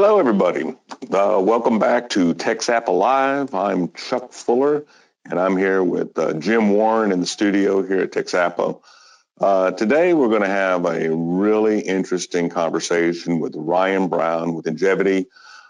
Hello, everybody. Welcome back to TXAPA Live. I'm Chuck Fuller, and I'm here with Jim Warren in the studio here at TXAPA. Today, we're going to have a really interesting conversation with Ryan Brown with Ingevity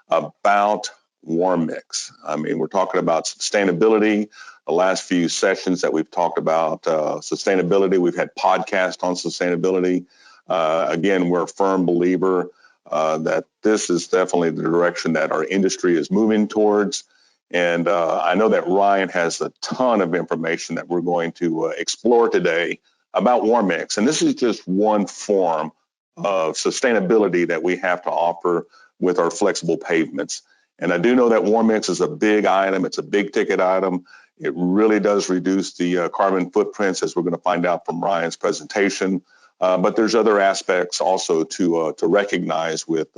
about warm mix. I mean, we're talking about sustainability. The last few sessions that we've talked about sustainability, we've had podcasts on sustainability. Again, we're a firm believer that this is definitely the direction that our industry is moving towards. And I know that Ryan has a ton of information that we're going to explore today about warm mix. And this is just one form of sustainability that we have to offer with our flexible pavements. And I do know that warm mix is a big item. It's a big ticket item. It really does reduce the carbon footprints, as we're going to find out from Ryan's presentation. But there's other aspects also to recognize with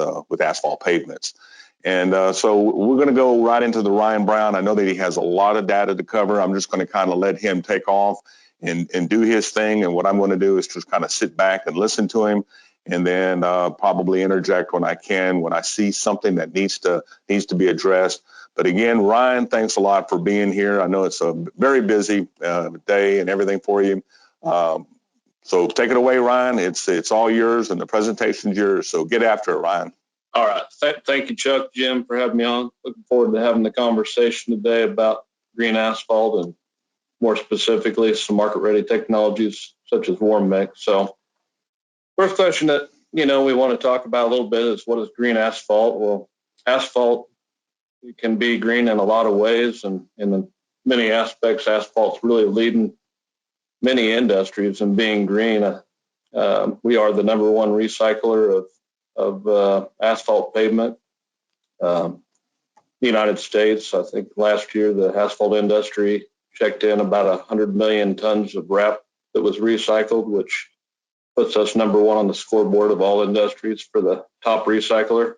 asphalt pavements. And so we're going to go right into the Ryan Brown. I know that he has a lot of data to cover. I'm just going to kind of let him take off and do his thing. And what I'm going to do is just kind of sit back and listen to him, and then probably interject when I can, when I see something that needs to be addressed. But again, Ryan, thanks a lot for being here. I know it's a very busy day and everything for you. So take it away, Ryan. It's all yours, and the presentation's yours. So get after it, Ryan. All right. Thank you, Chuck, Jim, for having me on. Looking forward to having the conversation today about green asphalt and more specifically some market-ready technologies such as warm mix. So first question that we want to talk about a little bit is, what is green asphalt? Well, asphalt can be green in a lot of ways, and in many aspects, asphalt's really leading many industries in being green. We are the number one recycler of asphalt pavement. The United States, I think last year, the asphalt industry checked in about 100 million tons of RAP that was recycled, which puts us number one on the scoreboard of all industries for the top recycler.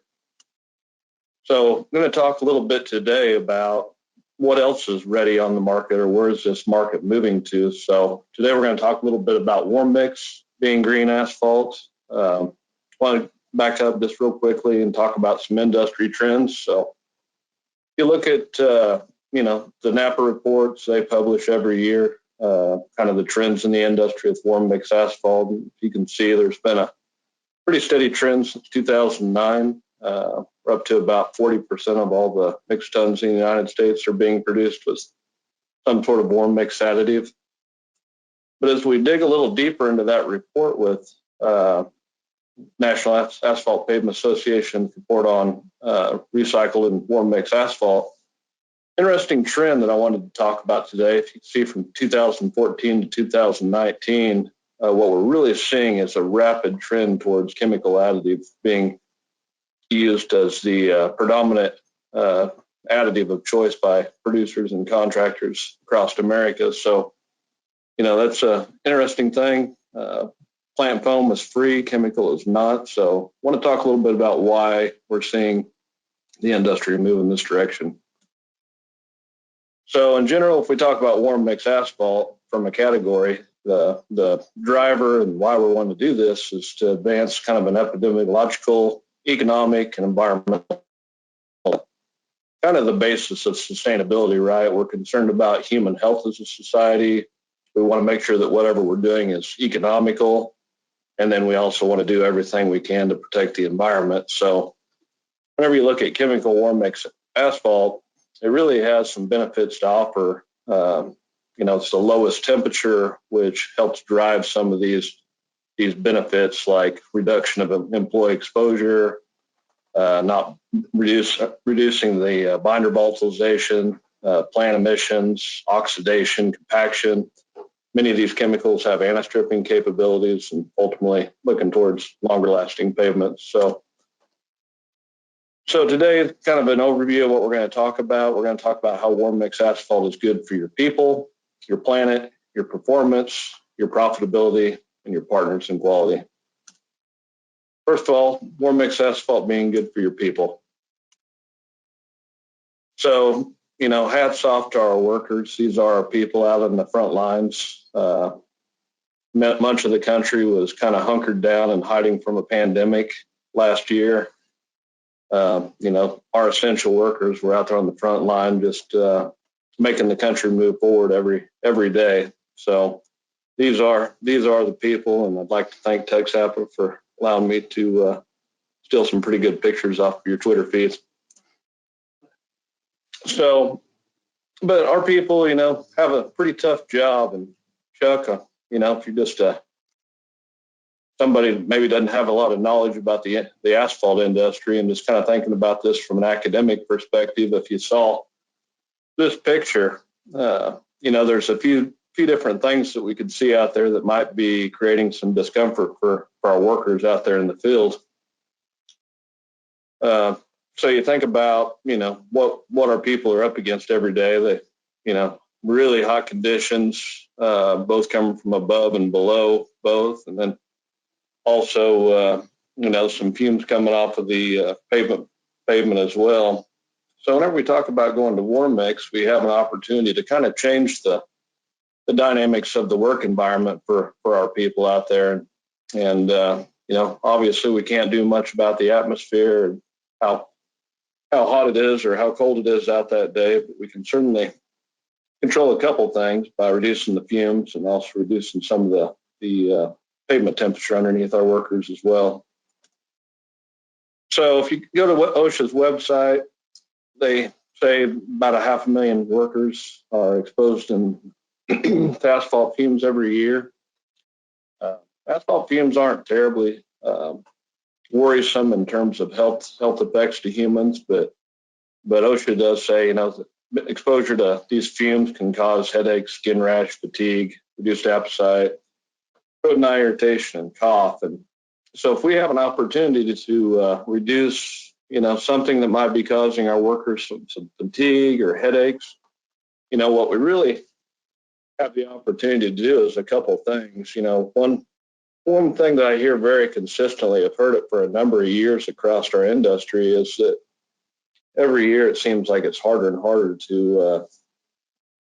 So I'm going to talk a little bit today about what else is ready on the market, or where is this market moving to. So today we're going to talk a little bit about warm mix being green asphalt. I want to back up just real quickly and talk about some industry trends. So if you look at, the NAPA reports they publish every year, kind of the trends in the industry with warm mix asphalt. You can see there's been a pretty steady trend since 2009. We're up to about 40% of all the mixed tons in the United States are being produced with some sort of warm mix additive. But as we dig a little deeper into that report with National Asphalt Pavement Association's report on recycled and warm mix asphalt, interesting trend that I wanted to talk about today. If you can see from 2014 to 2019, what we're really seeing is a rapid trend towards chemical additives being used as the predominant additive of choice by producers and contractors across America. So, that's an interesting thing. Plant foam is free, chemical is not. So I want to talk a little bit about why we're seeing the industry move in this direction. So in general, if we talk about warm mix asphalt from a category, the driver and why we want to do this is to advance kind of an epidemiological, economic, and environmental, kind of the basis of sustainability, right? We're concerned about human health as a society. We want to make sure that whatever we're doing is economical. And then we also want to do everything we can to protect the environment. So whenever you look at chemical warm mix asphalt, it really has some benefits to offer. It's the lowest temperature, which helps drive some of these benefits, like reduction of employee exposure, not reducing the binder volatilization, plant emissions, oxidation, compaction. Many of these chemicals have anti-stripping capabilities, and ultimately looking towards longer lasting pavements. So today, kind of an overview of what we're going to talk about. We're going to talk about how warm mix asphalt is good for your people, your planet, your performance, your profitability, and your partners in quality. First of all, warm mix asphalt being good for your people. So, hats off to our workers. These are our people out in the front lines. Much of the country was kind of hunkered down and hiding from a pandemic last year. our essential workers were out there on the front line, just making the country move forward every day. So these are the people, and I'd like to thank TXAPA for allowing me to steal some pretty good pictures off of your Twitter feeds. So, but our people, have a pretty tough job. And Chuck, if you're just somebody that maybe doesn't have a lot of knowledge about the asphalt industry and just kind of thinking about this from an academic perspective, if you saw this picture, there's a few different things that we could see out there that might be creating some discomfort for our workers out there in the field. So you think about, what our people are up against every day. They, really hot conditions, both coming from above and below both. And then also, some fumes coming off of the pavement as well. So whenever we talk about going to warm mix, we have an opportunity to kind of change the dynamics of the work environment for our people out there. And obviously we can't do much about the atmosphere and how hot it is or how cold it is out that day, but we can certainly control a couple things by reducing the fumes and also reducing some of the pavement temperature underneath our workers as well. So if you go to OSHA's website, they say about 500,000 workers are exposed to asphalt fumes every year. Asphalt fumes aren't terribly worrisome in terms of health effects to humans, but OSHA does say, that exposure to these fumes can cause headaches, skin rash, fatigue, reduced appetite, throat and eye irritation, and cough. And so if we have an opportunity to reduce, something that might be causing our workers some fatigue or headaches, what we really have the opportunity to do is a couple things. One thing that I hear very consistently, I've heard it for a number of years across our industry, is that every year it seems like it's harder and harder to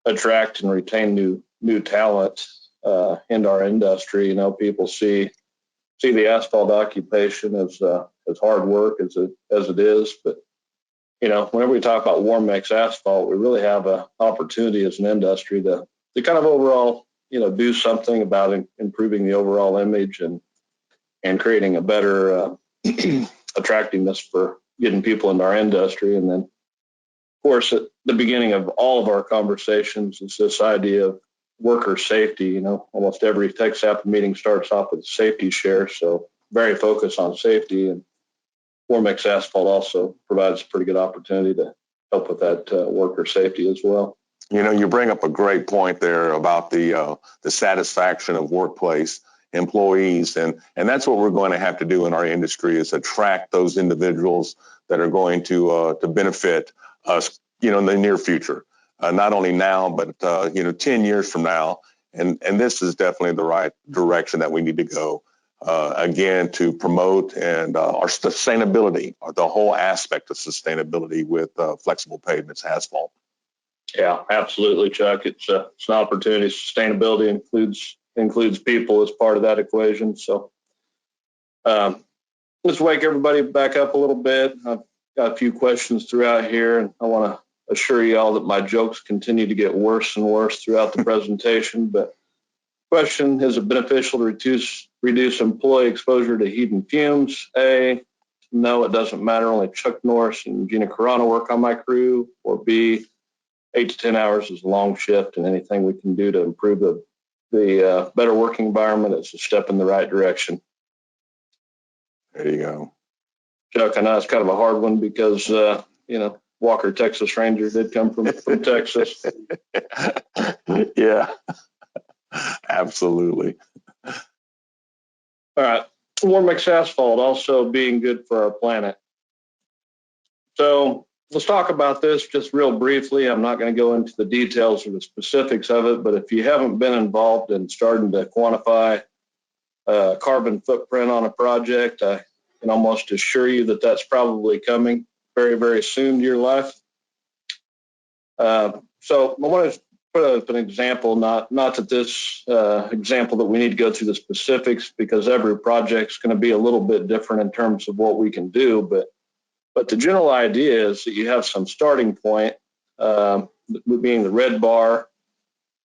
attract and retain new talent into our industry. People see the asphalt occupation as hard work as it is, but whenever we talk about warm mix asphalt, we really have an opportunity as an industry to kind of overall do something about improving the overall image and creating a better attractiveness for getting people into our industry. And then, of course, at the beginning of all of our conversations is this idea of worker safety. Almost every TXAPA meeting starts off with a safety share, so very focused on safety. And warm mix asphalt also provides a pretty good opportunity to help with that worker safety as well. You bring up a great point there about the satisfaction of workplace employees, and that's what we're going to have to do in our industry, is attract those individuals that are going to benefit us, in the near future, not only now, but 10 years from now. And this is definitely the right direction that we need to go. Again, to promote and our sustainability, or the whole aspect of sustainability with flexible pavements, asphalt. Yeah, absolutely, Chuck. It's an opportunity. Sustainability includes people as part of that equation. So let's wake everybody back up a little bit. I've got a few questions throughout here, and I want to assure you all that my jokes continue to get worse and worse throughout the presentation. But question, is it beneficial to reduce employee exposure to heat and fumes? A, no, it doesn't matter. Only Chuck Norris and Gina Carano work on my crew. Or B, 8 to 10 hours is a long shift, and anything we can do to improve the better working environment is a step in the right direction. There you go. Chuck, I know it's kind of a hard one because, Walker, Texas Ranger did come from Texas. Yeah, absolutely. All right. Warm mix asphalt also being good for our planet. So let's talk about this just real briefly. I'm not going to go into the details or the specifics of it, but if you haven't been involved in starting to quantify carbon footprint on a project, I can almost assure you that that's probably coming very, very soon to your life. So I want to put up an example, not that this example that we need to go through the specifics, because every project's going to be a little bit different in terms of what we can do, but But the general idea is that you have some starting point, being the red bar.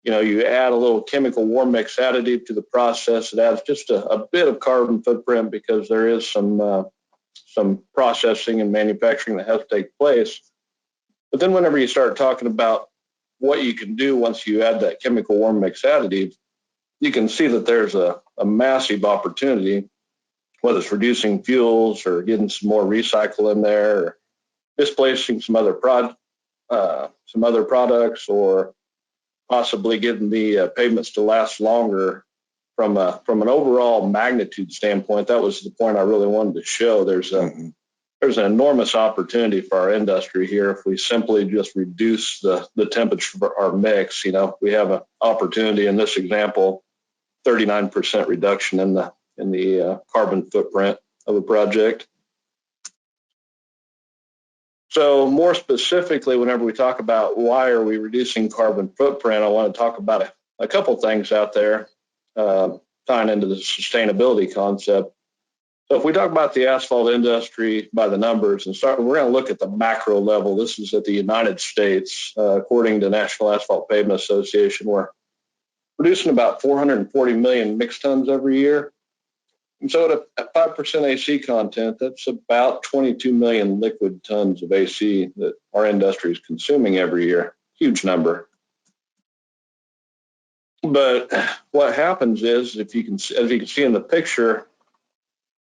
You add a little chemical warm mix additive to the process. It adds just a bit of carbon footprint because there is some processing and manufacturing that has to take place. But then whenever you start talking about what you can do once you add that chemical warm mix additive, you can see that there's a massive opportunity, whether it's reducing fuels or getting some more recycle in there, or displacing some other products, or possibly getting the pavements to last longer. From an overall magnitude standpoint, that was the point I really wanted to show. There's an enormous opportunity for our industry here if we simply just reduce the temperature of our mix. We have an opportunity in this example, 39% reduction in the carbon footprint of a project. So more specifically, whenever we talk about why are we reducing carbon footprint, I want to talk about a couple things out there tying into the sustainability concept. So if we talk about the asphalt industry by the numbers we're going to look at the macro level. This is at the United States. According to National Asphalt Pavement Association, we're producing about 440 million mixed tons every year. And so at 5% AC content, that's about 22 million liquid tons of AC that our industry is consuming every year. Huge number. But what happens is, as you can see in the picture,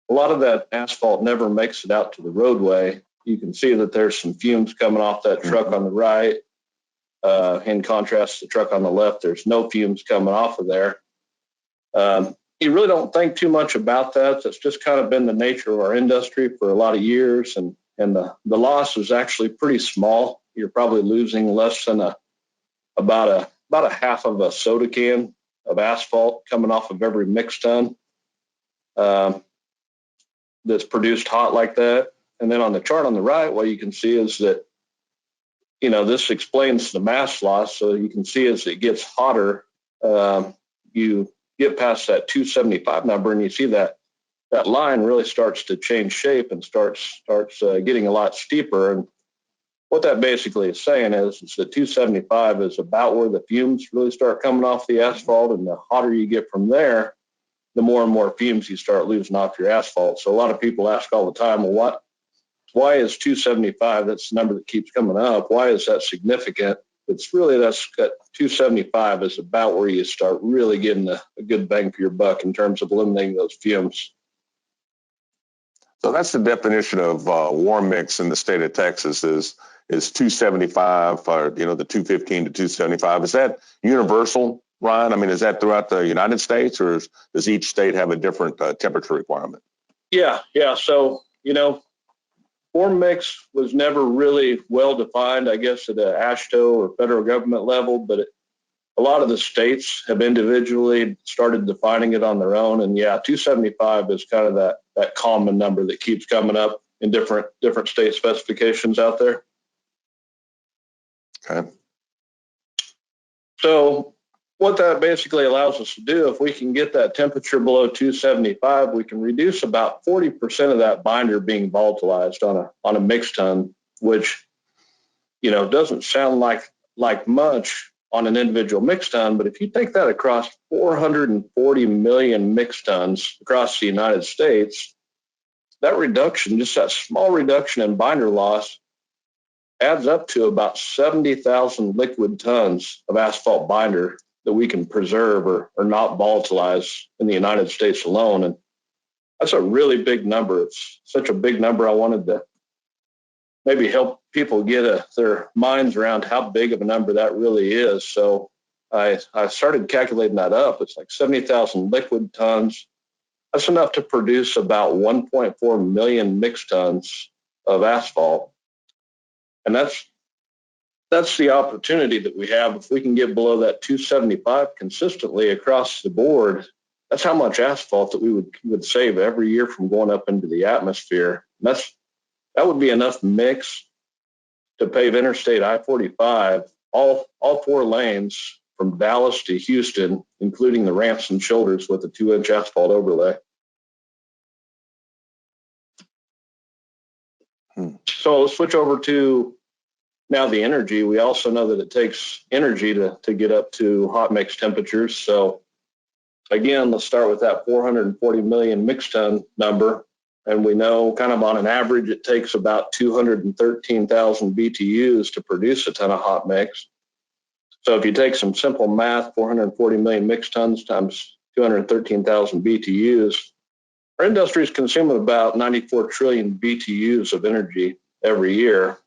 a lot of that asphalt never makes it out to the roadway. You can see that there's some fumes coming off that truck on the right. In contrast to the truck on the left, there's no fumes coming off of there. You really don't think too much about that. That's just kind of been the nature of our industry for a lot of years. And the loss is actually pretty small. You're probably losing less than about a half of a soda can of asphalt coming off of every mixed ton that's produced hot like that. And then on the chart on the right, what you can see is that, this explains the mass loss. So you can see as it gets hotter, you get past that 275 number and you see that line really starts to change shape and starts getting a lot steeper. And what that basically is saying is that 275 is about where the fumes really start coming off the asphalt, and the hotter you get from there, the more and more fumes you start losing off your asphalt. So a lot of people ask all the time, well, why is 275? That's the number that keeps coming up. Why is that significant? It's really that 275 is about where you start really getting a good bang for your buck in terms of eliminating those fumes. So that's the definition of warm mix in the state of Texas is 275 or the 215 to 275. Is that universal, Ryan? I mean, is that throughout the United States, or does each state have a different temperature requirement? Yeah. So warm mix was never really well defined, I guess, at the AASHTO or federal government level, but a lot of the states have individually started defining it on their own. And 275 is kind of that common number that keeps coming up in different state specifications out there. Okay. So what that basically allows us to do, if we can get that temperature below 275, we can reduce about 40% of that binder being volatilized on a mixed ton, which doesn't sound like much on an individual mixed ton, but if you take that across 440 million mixed tons across the United States, that reduction, just that small reduction in binder loss, adds up to about 70,000 liquid tons of asphalt binder that we can preserve or not volatilize in the United States alone. And that's a really big number. It's such a big number. I wanted to maybe help people get their minds around how big of a number that really is. So I started calculating that up. It's like 70,000 liquid tons. That's enough to produce about 1.4 million mixed tons of asphalt. And that's the opportunity that we have. If we can get below that 275 consistently across the board, that's how much asphalt that we would save every year from going up into the atmosphere. And that would be enough mix to pave Interstate I-45, all 4 lanes from Dallas to Houston, including the ramps and shoulders with a 2-inch asphalt overlay. So let's switch over to now the energy. We also know that it takes energy to get up to hot mix temperatures. So again, let's start with that 440 million mixed ton number. And we know kind of on an average, it takes about 213,000 BTUs to produce a ton of hot mix. So if you take some simple math, 440 million mixed tons times 213,000 BTUs, our industry is consuming about 94 trillion BTUs of energy every year.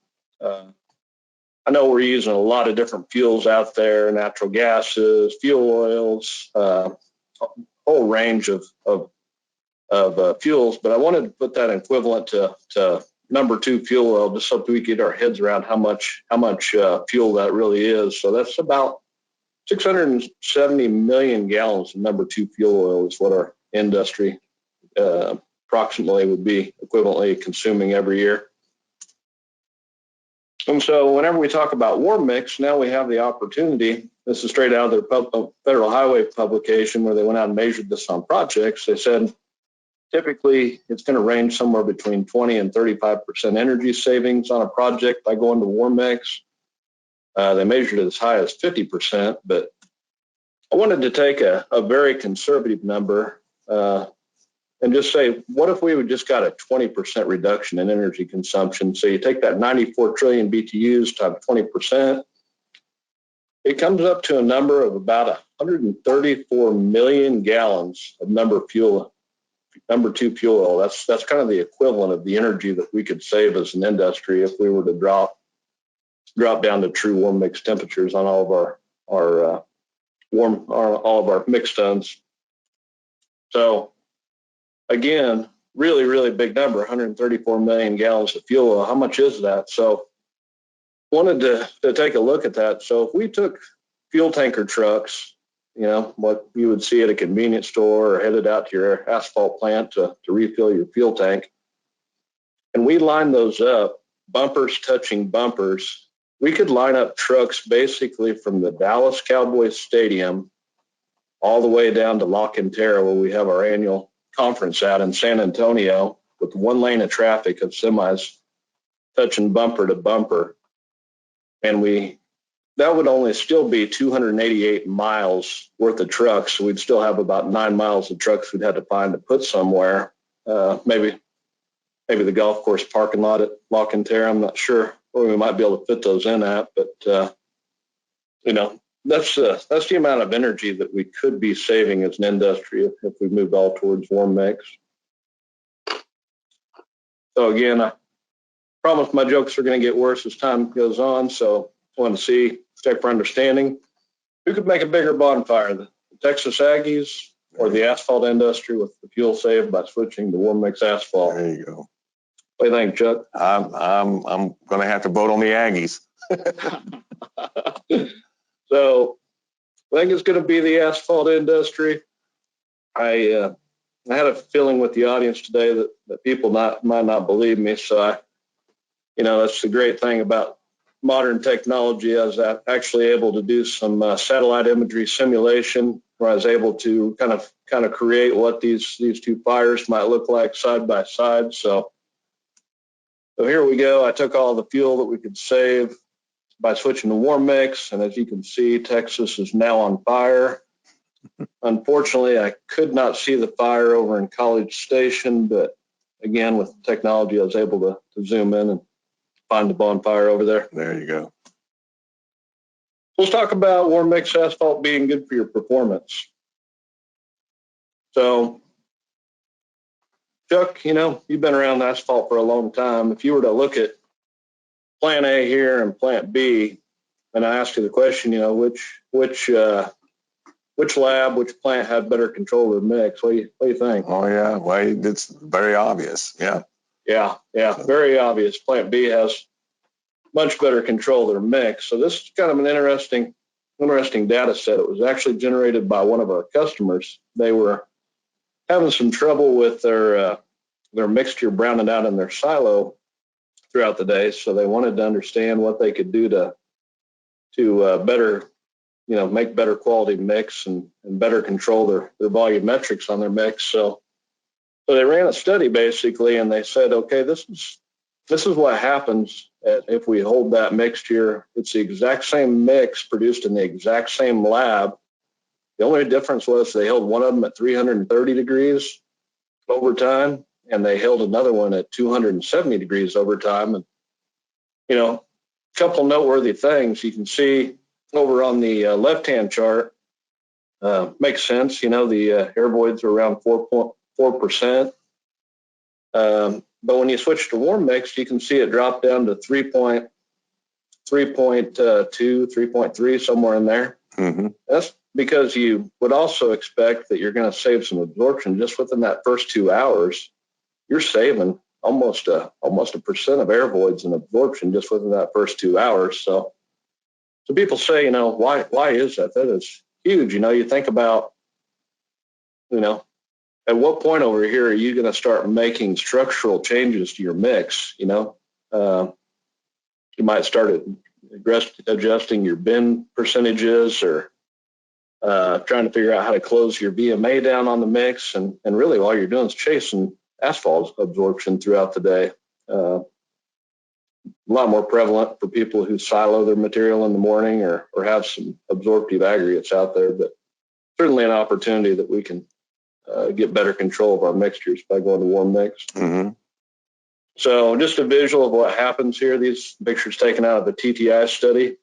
I know we're using a lot of different fuels out there, natural gases, fuel oils, a whole range of fuels, but I wanted to put that equivalent to number 2 fuel oil, just so that we get our heads around how much fuel that really is. So that's about 670 million gallons of number 2 fuel oil is what our industry approximately would be equivalently consuming every year. And so whenever we talk about warm mix, now we have the opportunity. This is straight out of their Federal Highway publication where they went out and measured this on projects. They said typically it's going to range somewhere between 20 and 35% energy savings on a project by going to warm mix. They measured it as high as 50%, but I wanted to take a very conservative number and just say, what if we would just got a 20% reduction in energy consumption? So you take that 94 trillion BTUs times 20%, it comes up to a number of about 134 million gallons of number 2 fuel oil. That's kind of the equivalent of the energy that we could save as an industry if we were to drop down to true warm mix temperatures on all of all of our mixed tons. So again, really, really big number, 134 million gallons of fuel oil. How much is that? So wanted to take a look at that. So if we took fuel tanker trucks, what you would see at a convenience store or headed out to your asphalt plant to refill your fuel tank, and we line those up, bumpers touching bumpers, we could line up trucks basically from the Dallas Cowboys Stadium all the way down to La Cantera, where we have our annual conference out in San Antonio, with 1 lane of traffic of semis touching bumper to bumper. And that would only still be 288 miles worth of trucks. So we'd still have about 9 miles of trucks we'd have to find to put somewhere. Maybe the golf course parking lot at La Cantera. I'm not sure where we might be able to fit those in at, but that's the amount of energy that we could be saving as an industry if we moved all towards warm mix. So again, I promise my jokes are going to get worse as time goes on. So I want to check for understanding. Who could make a bigger bonfire, the Texas Aggies or the asphalt industry with the fuel saved by switching to warm mix asphalt? There you go. What do you think, Chuck? I'm going to have to vote on the Aggies. So I think it's going to be the asphalt industry. I had a feeling with the audience today that people might not believe me. So that's the great thing about modern technology. I was actually able to do some satellite imagery simulation where I was able to kind of create what these 2 fires might look like side by side. So here we go. I took all the fuel that we could save by switching to warm mix, and as you can see, Texas is now on fire. Unfortunately, I could not see the fire over in College Station, but again, with technology, I was able to zoom in and find the bonfire over there. There you go. Let's talk about warm mix asphalt being good for your performance. So, Chuck, you've been around asphalt for a long time. If you were to look at Plant A here and Plant B, and I ask you the question, which lab, which plant had better control of the mix? What do you think? Oh yeah, well, it's very obvious. Yeah, very obvious. Plant B has much better control of their mix. So this is kind of an interesting data set. It was actually generated by one of our customers. They were having some trouble with their mixture browning out in their silo throughout the day, so they wanted to understand what they could do to better, make better quality mix and better control their volumetrics on their mix. So they ran a study basically, and they said, okay, this is this is what happens if we hold that mixture. It's the exact same mix produced in the exact same lab. The only difference was they held one of them at 330 degrees over time, and they held another one at 270 degrees over time. And, a couple noteworthy things you can see over on the left-hand chart, makes sense. The air voids are around 4.4%. But when you switch to warm mix, you can see it drop down to 3.2, 3.3, somewhere in there. Mm-hmm. That's because you would also expect that you're going to save some absorption just within that first 2 hours. You're saving almost a percent of air voids and absorption just within that first 2 hours. So people say, why is that? That is huge. You think about, at what point over here are you going to start making structural changes to your mix? You might start adjusting your bin percentages, or trying to figure out how to close your WMA down on the mix. And really all you're doing is chasing asphalt absorption throughout the day. A lot more prevalent for people who silo their material in the morning or have some absorptive aggregates out there, but certainly an opportunity that we can get better control of our mixtures by going to warm mix. Mm-hmm. So just a visual of what happens here. These pictures taken out of the TTI study.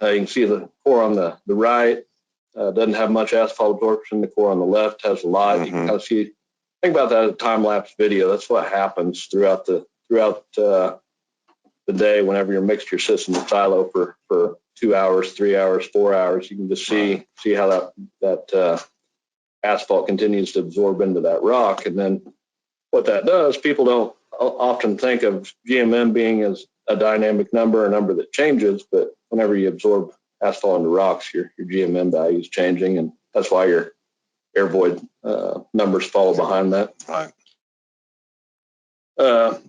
You can see the core on the right doesn't have much asphalt absorption. The core on the left has a lot. Mm-hmm. You can kind of see, think about that as a time-lapse video. That's what happens throughout the day whenever your mixture sits in the silo for 2 hours, 3 hours, 4 hours. You can just see how that asphalt continues to absorb into that rock. And then what that does, people don't often think of GMM being as a dynamic number, a number that changes, but whenever you absorb asphalt into rocks, your GMM value is changing, and that's why your air void numbers follow behind that. Right. So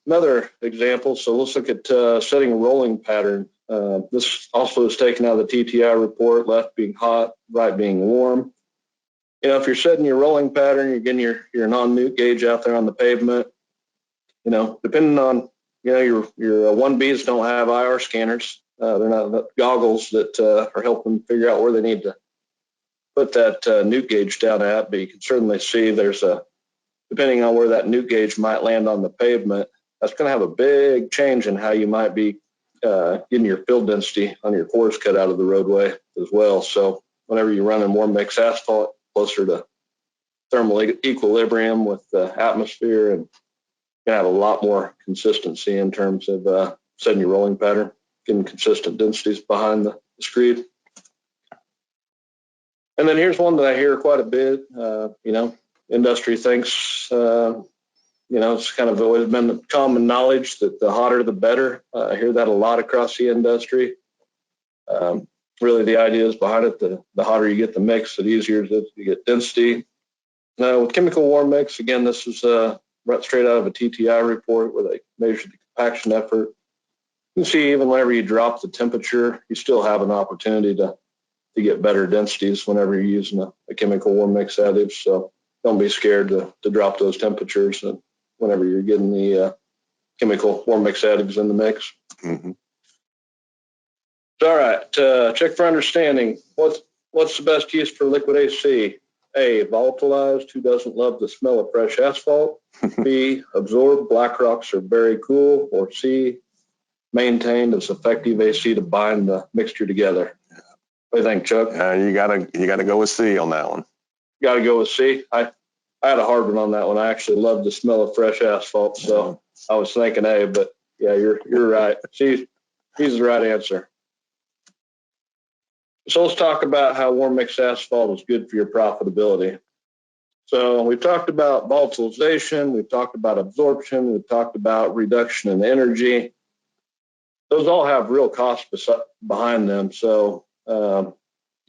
another example. So let's look at setting a rolling pattern. This also is taken out of the TTI report, left being hot, right being warm. If you're setting your rolling pattern, you're getting your non-newt gauge out there on the pavement. Depending on, your 1Bs don't have IR scanners. They're not goggles that are helping figure out where they need to put that newt gauge down at, but you can certainly see depending on where that newt gauge might land on the pavement, that's going to have a big change in how you might be getting your fill density on your cores cut out of the roadway as well. So whenever you run in warm mix asphalt, closer to thermal equilibrium with the atmosphere, and you're going to have a lot more consistency in terms of setting your rolling pattern, getting consistent densities behind the screed. And then here's one that I hear quite a bit. Industry thinks, it's kind of always been common knowledge that the hotter the better. I hear that a lot across the industry. Really, the idea is behind it, the hotter you get the mix, the easier it is to get density. Now, with chemical warm mix, again, this is right straight out of a TTI report where they measured the compaction effort. You can see even whenever you drop the temperature, you still have an opportunity to get better densities whenever you're using a chemical warm mix additive. So don't be scared to drop those temperatures whenever you're getting the chemical warm mix additives in the mix. Mm-hmm. All right, check for understanding. What's the best use for liquid AC? A, volatilized, who doesn't love the smell of fresh asphalt? B, absorbed, black rocks are very cool. Or C, maintained as effective AC to bind the mixture together. What do you think, Chuck? You gotta go with C on that one. Got to go with C. I had a hard one on that one. I actually love the smell of fresh asphalt, so I was thinking A, but yeah, you're right. C's the right answer. So let's talk about how warm mix asphalt is good for your profitability. So we've talked about volatilization, we've talked about absorption, we've talked about reduction in energy. Those all have real costs behind them. So,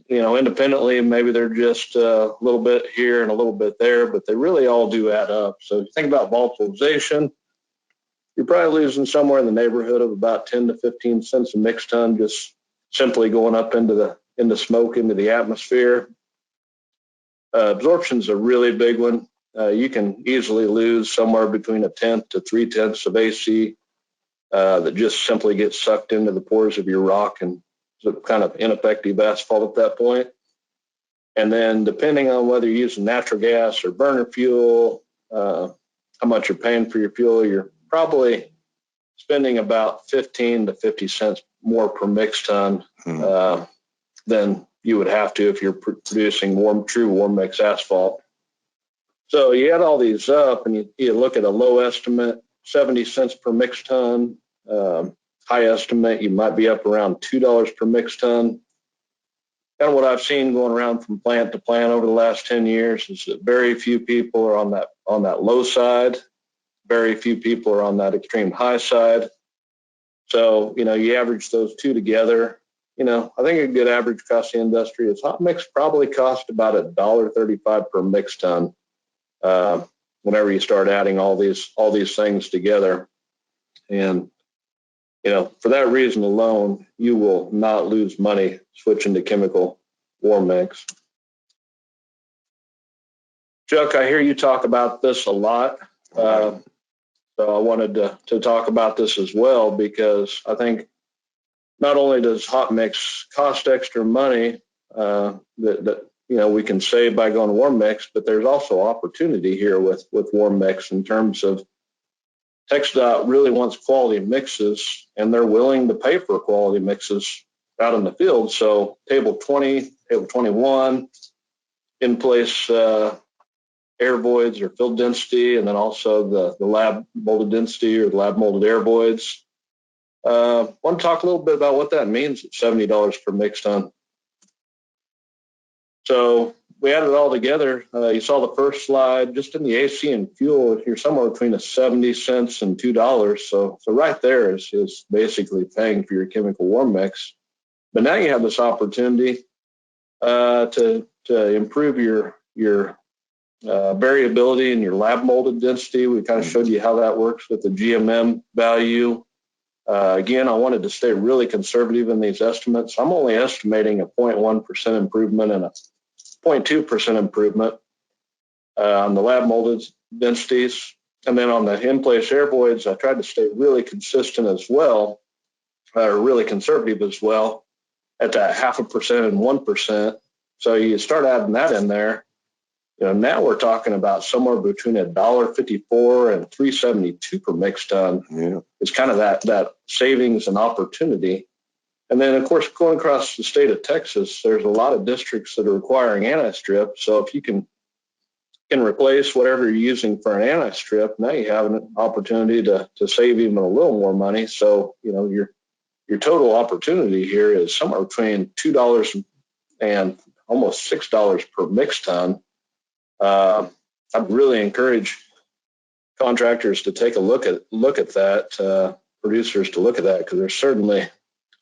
independently, maybe they're just a little bit here and a little bit there, but they really all do add up. So if you think about volatilization, you're probably losing somewhere in the neighborhood of about 10 to 15 cents a mixed ton, just simply going up into smoke, into the atmosphere. Absorption is a really big one. you can easily lose somewhere between 1/10 to 3/10 of AC that just simply gets sucked into the pores of your rock and is kind of ineffective asphalt at that point. And then depending on whether you're using natural gas or burner fuel, how much you're paying for your fuel, you're probably spending about 15 to 50 cents more per mix ton than you would have to if you're producing true warm mix asphalt. So you add all these up and you look at a low estimate, 70 cents per mix ton. High estimate, you might be up around $2 per mix ton. Kind of what I've seen going around from plant to plant over the last 10 years is that very few people are on that low side. Very few people are on that extreme high side. So, you average those two together. I think a good average across the industry is hot mix probably cost about $1.35 per mix ton. Whenever you start adding all these things together, and for that reason alone, you will not lose money switching to chemical warm mix. Chuck, I hear you talk about this a lot. So I wanted to talk about this as well, because I think not only does hot mix cost extra money that we can save by going warm mix, but there's also opportunity here with warm mix in terms of TxDOT really wants quality mixes, and they're willing to pay for quality mixes out in the field. So table 20, table 21, in place air voids or field density, and then also the lab molded density or the lab molded air voids. Want to talk a little bit about what that means at $70 per mix ton. So we added it all together. You saw the first slide, just in the AC and fuel, you're somewhere between 70 cents and $2. So right there is basically paying for your chemical warm mix. But now you have this opportunity to improve your variability in your lab molded density. We kind of showed you how that works with the GMM value. Again, I wanted to stay really conservative in these estimates. I'm only estimating a 0.1% improvement and a 0.2% improvement on the lab molded densities. And then on the in-place air voids, I tried to stay really consistent as well, or really conservative as well, at that 0.5% and 1%. So you start adding that in there. Now we're talking about somewhere between $1.54 and $3.72 per mix ton. Yeah. It's kind of that savings and opportunity. And then, of course, going across the state of Texas, there's a lot of districts that are requiring anti-strip. So if you can replace whatever you're using for an anti-strip, now you have an opportunity to save even a little more money. So, your total opportunity here is somewhere between $2 and almost $6 per mix ton. I'd really encourage contractors to take a look at that, producers to look at that, because there's certainly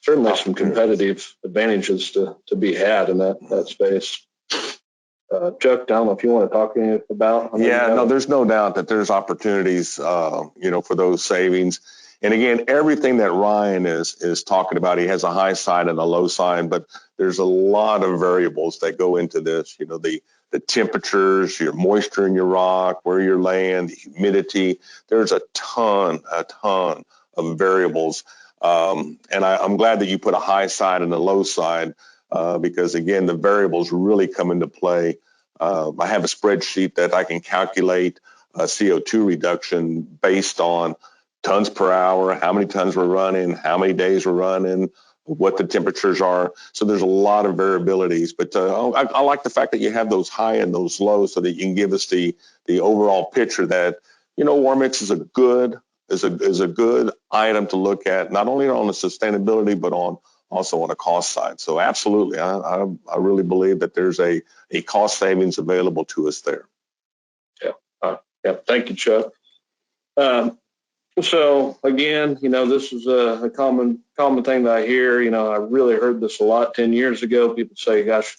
some competitive advantages to be had in that space. Chuck, I don't know if you want to talk anything about. There's no doubt that there's opportunities, for those savings. And again, everything that Ryan is talking about, he has a high side and a low side, but there's a lot of variables that go into this. The temperatures, your moisture in your rock, where you're laying, the humidity. There's a ton of variables. And I'm glad that you put a high side and a low side, because again, the variables really come into play. I have a spreadsheet that I can calculate CO2 reduction based on tons per hour, how many tons we're running, how many days we're running, what the temperatures are. So there's a lot of variabilities, but I like the fact that you have those high and those low, so that you can give us the overall picture that, warm mix is a good item to look at, not only on the sustainability, but also on the cost side. So absolutely, I really believe that there's a cost savings available to us there. Yeah. Thank you, Chuck. So again, this is a common thing that I hear. I really heard this a lot 10 years ago. People say, gosh,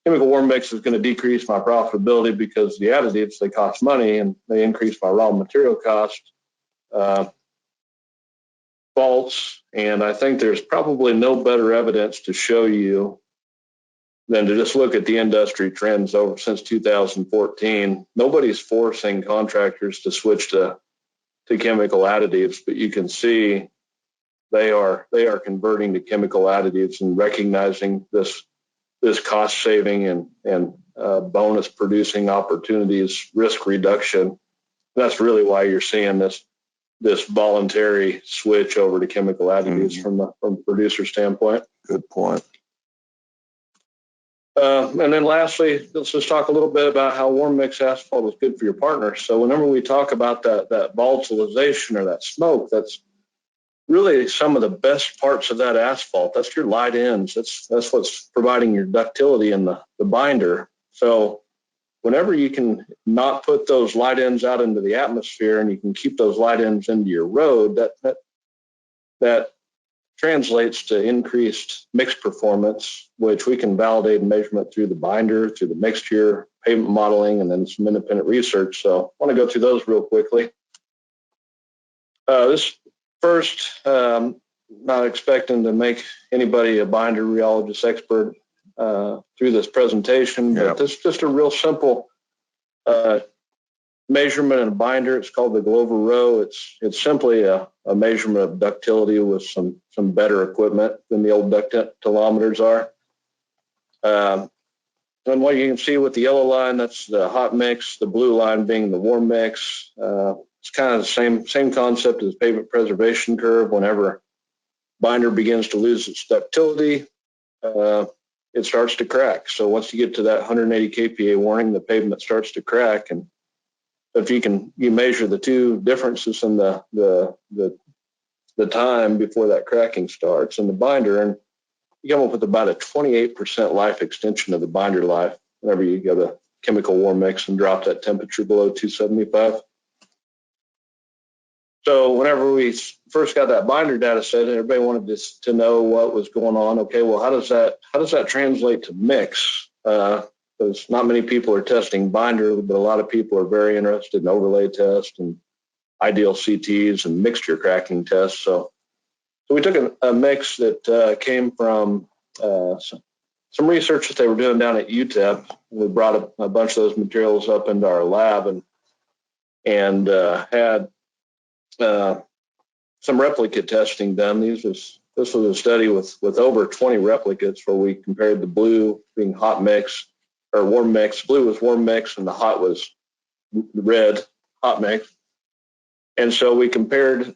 chemical warm mix is going to decrease my profitability because the additives, they cost money and they increase my raw material cost. False. And I think there's probably no better evidence to show you then to just look at the industry trends over since 2014, nobody's forcing contractors to switch to chemical additives, but you can see they are converting to chemical additives and recognizing this cost saving and bonus producing opportunities, risk reduction. That's really why you're seeing this voluntary switch over to chemical additives from a producer standpoint. Good point. And then lastly, let's just talk a little bit about how warm mix asphalt is good for your partner. So whenever we talk about that volatilization or that smoke, that's really some of the best parts of that asphalt. That's your light ends. That's what's providing your ductility in the binder. So whenever you can not put those light ends out into the atmosphere and you can keep those light ends into your road, that translates to increased mix performance, which we can validate and measurement through the binder, through the mixture, pavement modeling, and then some independent research. So I want to go through those real quickly. This first, not expecting to make anybody a binder rheologist expert through this presentation, but this is just a real simple measurement in a binder. It's called the Glover row. It's simply a measurement of ductility with some better equipment than the old ductilometers are. And what you can see with the yellow line, that's the hot mix, the blue line being the warm mix. It's kind of the same concept as pavement preservation curve. Whenever binder begins to lose its ductility, it starts to crack. So once you get to that 180 kPa warning, the pavement starts to crack. And if you measure the two differences in the time before that cracking starts in the binder, and you come up with about a 28% life extension of the binder life whenever you go to chemical warm mix and drop that temperature below 275. So whenever we first got that binder data set, everybody wanted to know what was going on. Okay, well, how does that translate to mix? Because not many people are testing binder, but a lot of people are very interested in overlay tests and ideal CTs and mixture cracking tests. So we took a mix that came from some research that they were doing down at UTEP. We brought a bunch of those materials up into our lab and had some replicate testing done. This was a study with over 20 replicates where we compared the blue being hot mix or warm mix. Blue was warm mix and the hot was red hot mix. And so we compared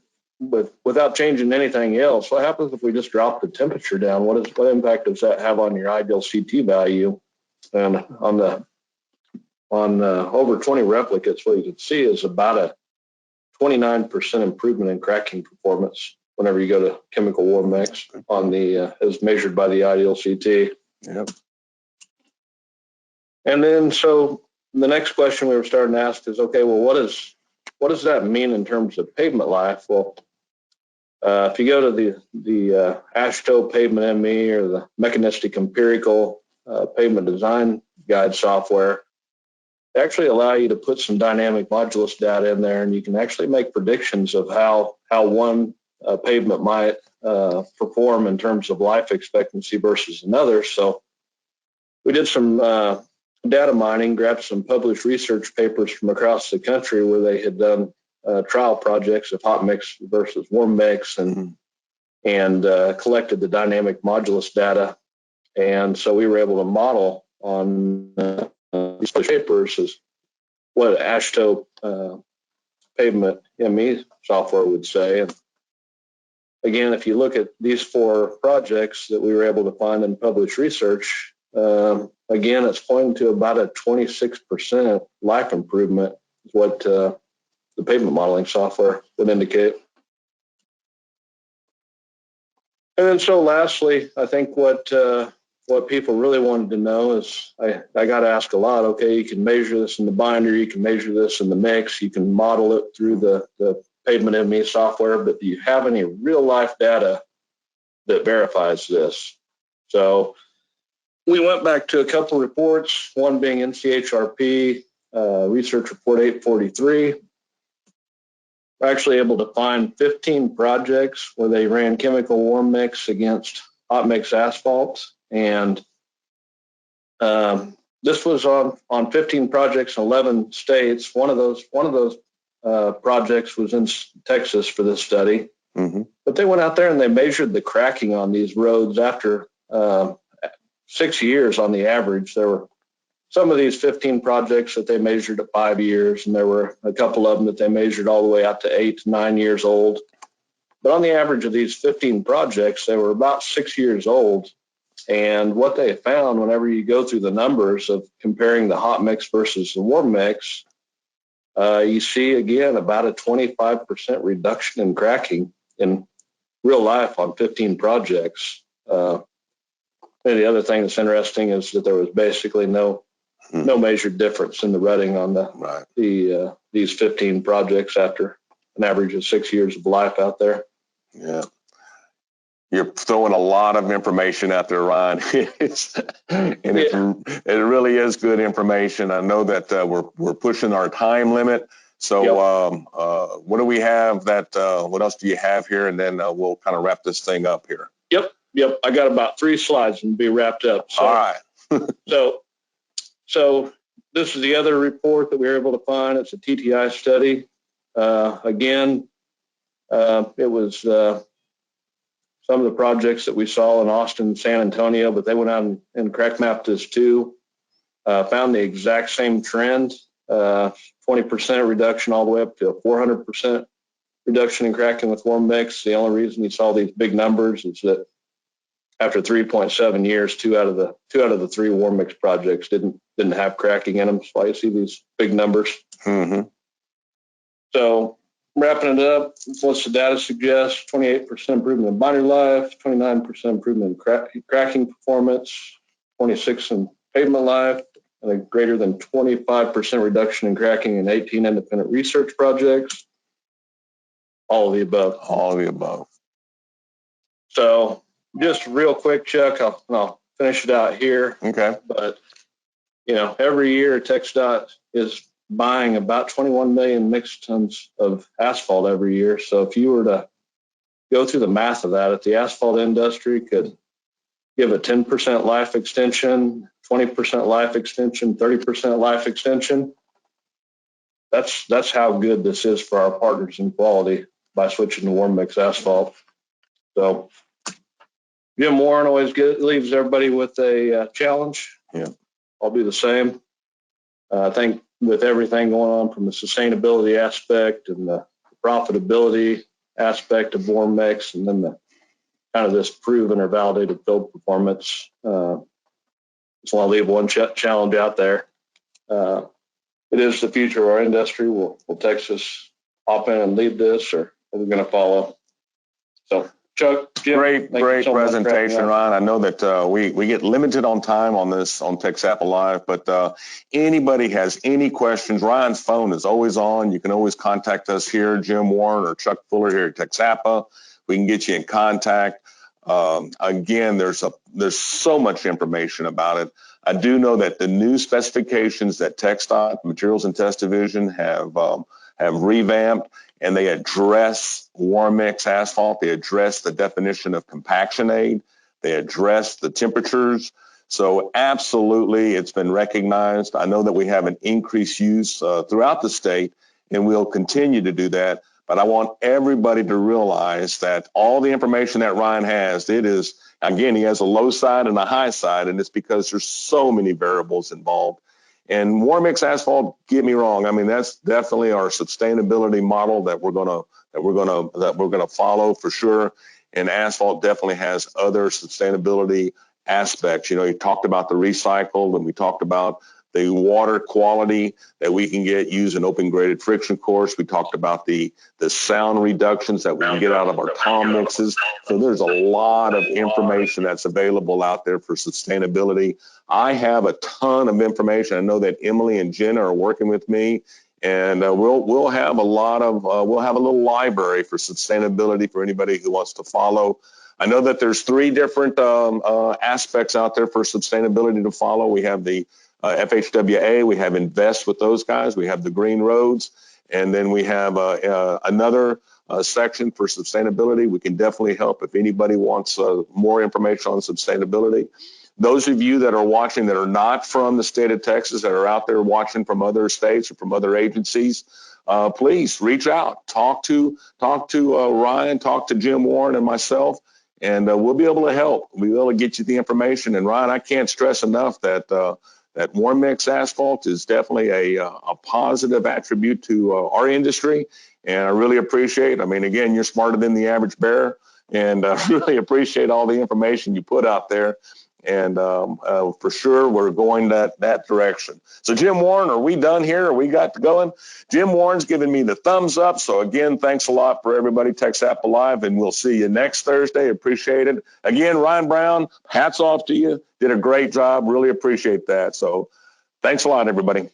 without changing anything else. What happens if we just drop the temperature down? What impact does that have on your ideal CT value? And on over 20 replicates, what you can see is about a 29% improvement in cracking performance whenever you go to chemical warm mix on the as measured by the ideal CT. Yep. And then so the next question we were starting to ask is, okay, well, what does that mean in terms of pavement life? Well, if you go to the AASHTO Pavement ME or the Mechanistic Empirical Pavement Design Guide software, they actually allow you to put some dynamic modulus data in there, and you can actually make predictions of how one pavement might perform in terms of life expectancy versus another. So we did some data mining, grabbed some published research papers from across the country where they had done trial projects of hot mix versus warm mix and collected the dynamic modulus data. And so we were able to model on these papers is what AASHTO Pavement ME software would say. And again, if you look at these four projects that we were able to find in published research, again, it's pointing to about a 26% life improvement is what the pavement modeling software would indicate. And then so lastly, I think what people really wanted to know is I got asked a lot, okay, you can measure this in the binder, you can measure this in the mix, you can model it through the Pavement ME software, but do you have any real life data that verifies this? So we went back to a couple reports, one being NCHRP Research Report 843. We're actually able to find 15 projects where they ran chemical warm mix against hot mix asphalt. And This was on 15 projects in 11 states. One of those projects was in Texas for this study. Mm-hmm. But they went out there and they measured the cracking on these roads after 6 years on the average. There were some of these 15 projects that they measured at 5 years, and there were a couple of them that they measured all the way out to 8 to 9 years old. But on the average of these 15 projects, they were about 6 years old. And what they found, whenever you go through the numbers of comparing the hot mix versus the warm mix, you see again about a 25% reduction in cracking in real life on 15 projects. And the other thing that's interesting is that there was basically no measured difference in the rutting on these 15 projects after an average of 6 years of life out there. Yeah. You're throwing a lot of information out there, Ryan. It really is good information. I know that we're pushing our time limit. So what do we have what else do you have here? And then we'll kind of wrap this thing up here. Yep. I got about 3 slides and be wrapped up. So, all right. So this is the other report that we were able to find. It's a TTI study. Again, it was some of the projects that we saw in Austin, San Antonio, but they went out and crack mapped this too. Found the exact same trend, 20% reduction all the way up to a 400% reduction in cracking with warm mix. The only reason you saw these big numbers is that after 3.7 years, two out of the 3 warm mix projects didn't have cracking in them. That's why you see these big numbers. Mm-hmm. So wrapping it up, what's the data suggest? 28% improvement in battery life, 29% improvement in cracking performance, 26% in pavement life, and a greater than 25% reduction in cracking in 18 independent research projects. All of the above. All of the above. So just real quick, Chuck, I'll finish it out here. Okay. But, every year TxDOT is buying about 21 million mixed tons of asphalt every year. So if you were to go through the math of that, if the asphalt industry could give a 10% life extension, 20% life extension, 30% life extension, that's how good this is for our partners in quality by switching to warm mix asphalt. So Jim Warren always leaves everybody with a challenge. Yeah, I'll do the same. I think with everything going on from the sustainability aspect and the profitability aspect of warm mix, and then the kind of this proven or validated field performance, just want to leave one challenge out there. It is the future of our industry. Will Texas hop in and lead this, or are we going to follow? So, Chuck, Jim, great presentation, Ryan. I know that we get limited on time on this on TXAPA Live, but anybody has any questions, Ryan's phone is always on. You can always contact us here, Jim Warren or Chuck Fuller here at TXAPA. We can get you in contact. Again, there's so much information about it. I do know that the new specifications that TxDOT, Materials and Test Division, have revamped, and they address warm mix asphalt. They address the definition of compaction aid. They address the temperatures. So absolutely, it's been recognized. I know that we have an increased use throughout the state, and we'll continue to do that. But I want everybody to realize that all the information that Ryan has, it is, again, he has a low side and a high side, and it's because there's so many variables involved. And warm mix asphalt, get me wrong, I mean, that's definitely our sustainability model that we're gonna follow for sure. And asphalt definitely has other sustainability aspects. You talked about the recycled, and we talked about the water quality that we can get using open graded friction course. We talked about the sound reductions that we can get out of our tom mixes. So there's a lot of information that's available out there for sustainability. I have a ton of information. I know that Emily and Jenna are working with me, and we'll have a little library for sustainability for anybody who wants to follow. I know that there's 3 different aspects out there for sustainability to follow. We have the FHWA, we have Invest with those guys, we have the Greenroads, and then we have another section for sustainability. We can definitely help if anybody wants more information on sustainability. those of you that are watching that are not from the state of Texas, that are out there watching from other states or from other agencies, please reach out, talk to Ryan, talk to Jim Warren and myself, and we'll be able to help. We'll be able to get you the information. And Ryan, I can't stress enough that that warm mix asphalt is definitely a positive attribute to our industry, and I really appreciate. I mean, again, you're smarter than the average bear, and really appreciate all the information you put out there. And for sure, we're going that direction. So, Jim Warren, are we done here? Are we got to going? Jim Warren's giving me the thumbs up. So, again, thanks a lot for everybody. TXAPA Live, and we'll see you next Thursday. Appreciate it. Again, Ryan Brown, hats off to you. Did a great job. Really appreciate that. So, thanks a lot, everybody.